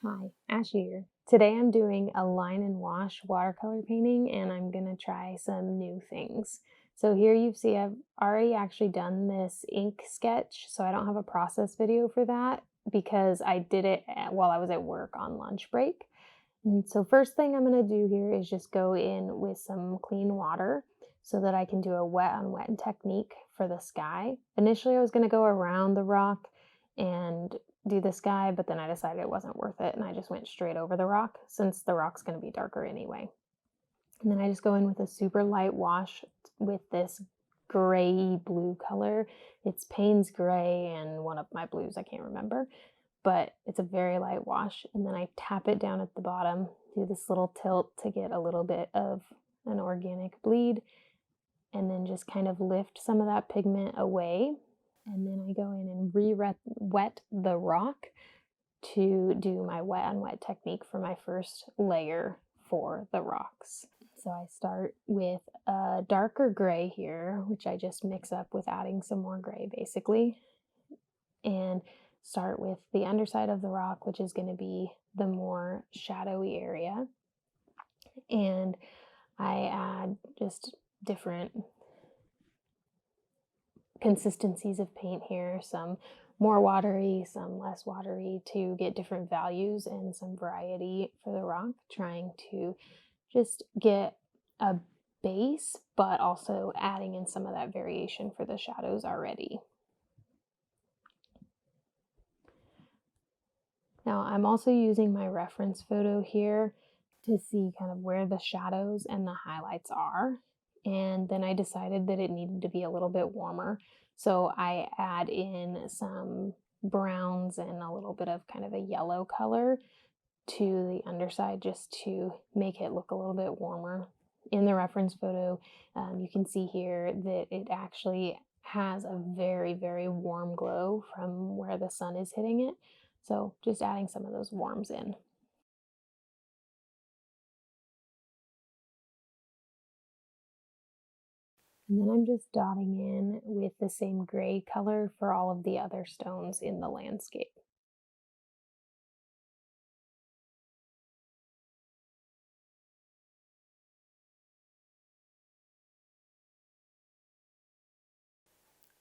Hi, Ash here. Today I'm doing a line and wash watercolor painting and I'm gonna try some new things. So here you see I've already actually done this ink sketch, so I don't have a process video for that because I did it while I was at work on lunch break. And so first thing I'm gonna do here is just go in with some clean water so that I can do a wet on wet technique for the sky. Initially I was gonna go around the rock and do the sky, but then I decided it wasn't worth it and I just went straight over the rock since the rock's going to be darker anyway. And then I just go in with a super light wash with this gray blue color. It's Payne's gray and one of my blues, I can't remember, but it's a very light wash. And then I tap it down at the bottom, do this little tilt to get a little bit of an organic bleed, and then just kind of lift some of that pigment away. And then I go in and wet the rock to do my wet on wet technique for my first layer for the rocks. So I start with a darker gray here, which I just mix up with adding some more gray basically, and start with the underside of the rock, which is going to be the more shadowy area. And I add just different consistencies of paint here, some more watery, some less watery, to get different values and some variety for the rock, trying to just get a base, but also adding in some of that variation for the shadows already. Now I'm also using my reference photo here to see kind of where the shadows and the highlights are. And then I decided that it needed to be a little bit warmer. So I add in some browns and a little bit of kind of a yellow color to the underside just to make it look a little bit warmer. In the reference photo, you can see here that it actually has a very, very warm glow from where the sun is hitting it. So just adding some of those warms in. And then I'm just dotting in with the same gray color for all of the other stones in the landscape.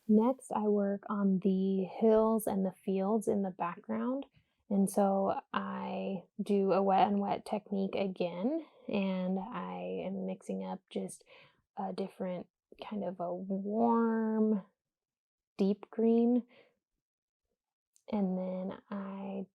Next, I work on the hills and the fields in the background. And so I do a wet and wet technique again, and I am mixing up just a different kind of a warm, deep green. And then I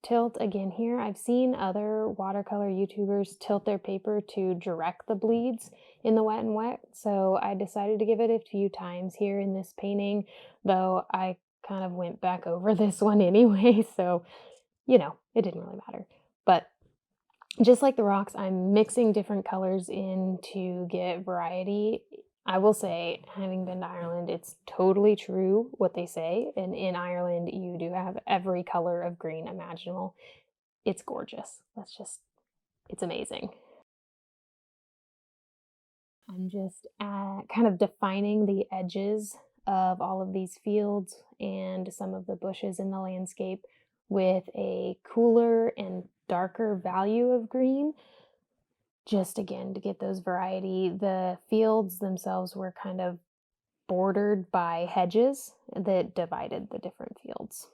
tilt again here. I've seen other watercolor YouTubers tilt their paper to direct the bleeds in the wet and wet, so I decided to give it a few times here in this painting, though I kind of went back over this one anyway, so, it didn't really matter. But just like the rocks, I'm mixing different colors in to get variety. I will say, having been to Ireland, it's totally true what they say. And in Ireland, you do have every color of green imaginable. It's gorgeous. It's amazing. I'm just kind of defining the edges of all of these fields and some of the bushes in the landscape with a cooler and darker value of green. Just again to get those variety. The fields themselves were kind of bordered by hedges that divided the different fields.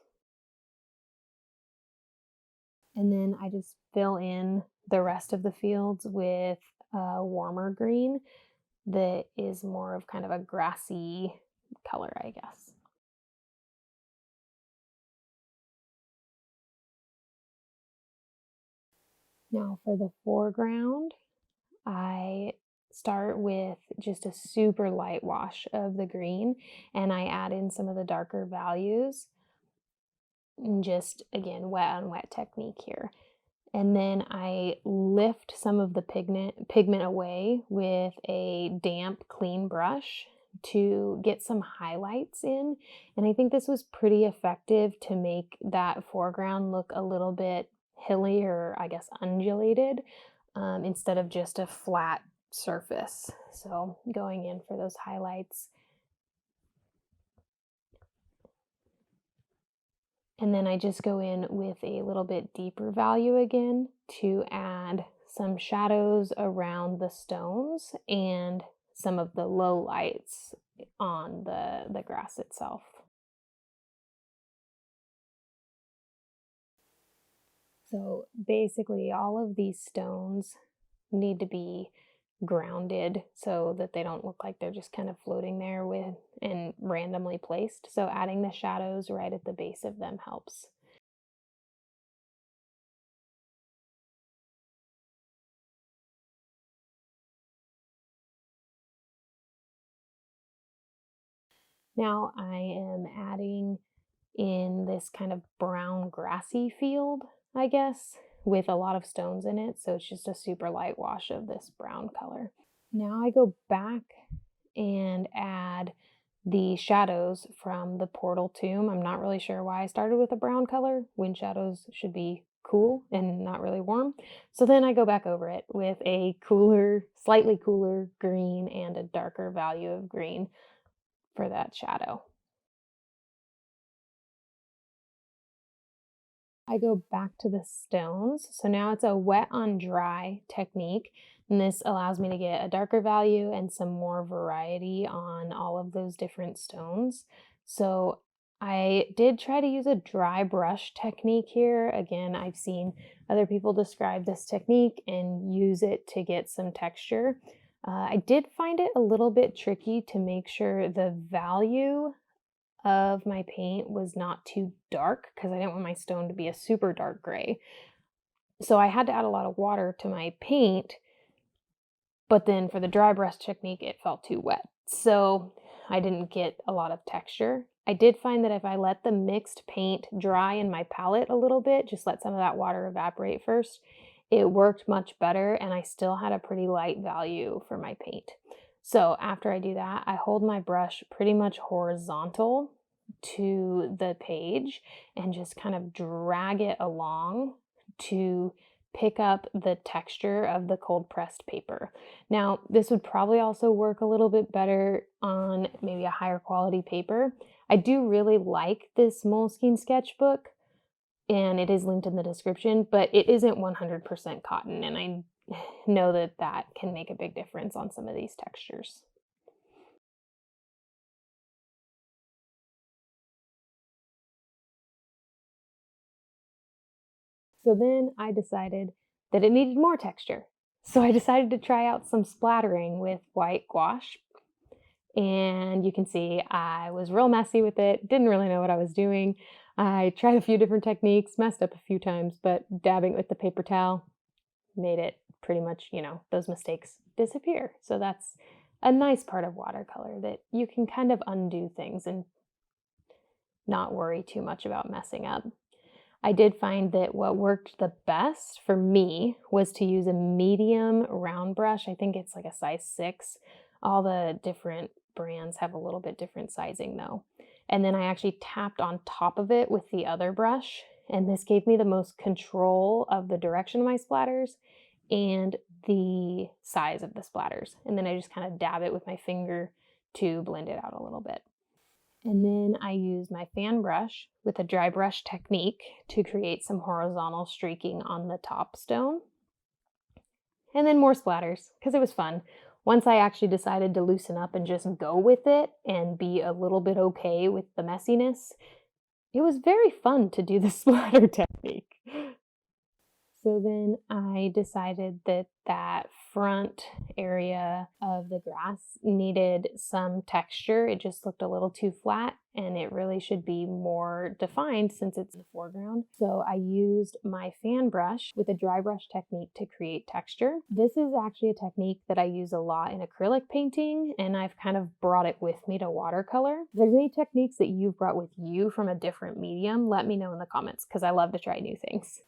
And then I just fill in the rest of the fields with a warmer green that is more of kind of a grassy color, I guess. Now for the foreground, I start with just a super light wash of the green and I add in some of the darker values and just again wet on wet technique here. And then I lift some of the pigment away with a damp, clean brush to get some highlights in. And I think this was pretty effective to make that foreground look a little bit hilly or I guess undulated instead of just a flat surface. So going in for those highlights. And then I just go in with a little bit deeper value again to add some shadows around the stones and some of the low lights on the grass itself. So basically, all of these stones need to be grounded so that they don't look like they're just kind of floating there with and randomly placed. So adding the shadows right at the base of them helps. Now I am adding in this kind of brown grassy field, I guess, with a lot of stones in it. So it's just a super light wash of this brown color. Now I go back and add the shadows from the portal tomb. I'm not really sure why I started with a brown color when shadows should be cool and not really warm. So then I go back over it with a cooler, slightly cooler green and a darker value of green for that shadow. I go back to the stones. So now it's a wet on dry technique. And this allows me to get a darker value and some more variety on all of those different stones. So I did try to use a dry brush technique here. Again, I've seen other people describe this technique and use it to get some texture. I did find it a little bit tricky to make sure the value of my paint was not too dark because I didn't want my stone to be a super dark gray. So I had to add a lot of water to my paint, but then for the dry brush technique, it felt too wet. So I didn't get a lot of texture. I did find that if I let the mixed paint dry in my palette a little bit, just let some of that water evaporate first, it worked much better and I still had a pretty light value for my paint. So after I do that, I hold my brush pretty much horizontal to the page and just kind of drag it along to pick up the texture of the cold pressed paper. Now, this would probably also work a little bit better on maybe a higher quality paper. I do really like this Moleskine sketchbook, and it is linked in the description, but it isn't 100% cotton, and I know that that can make a big difference on some of these textures. So then I decided that it needed more texture. So I decided to try out some splattering with white gouache. And you can see I was real messy with it, didn't really know what I was doing. I tried a few different techniques, messed up a few times, but dabbing with the paper towel made it pretty much, those mistakes disappear. So that's a nice part of watercolor that you can kind of undo things and not worry too much about messing up. I did find that what worked the best for me was to use a medium round brush. I think it's like a size 6. All the different brands have a little bit different sizing though. And then I actually tapped on top of it with the other brush, and this gave me the most control of the direction of my splatters and the size of the splatters. And then I just kind of dab it with my finger to blend it out a little bit. And then I use my fan brush with a dry brush technique to create some horizontal streaking on the top stone. And then more splatters because it was fun. Once I actually decided to loosen up and just go with it and be a little bit okay with the messiness, it was very fun to do the splatter technique. So then I decided that that front area of the grass needed some texture. It just looked a little too flat and it really should be more defined since it's in the foreground. So I used my fan brush with a dry brush technique to create texture. This is actually a technique that I use a lot in acrylic painting, and I've kind of brought it with me to watercolor. If there's any techniques that you've brought with you from a different medium, let me know in the comments because I love to try new things.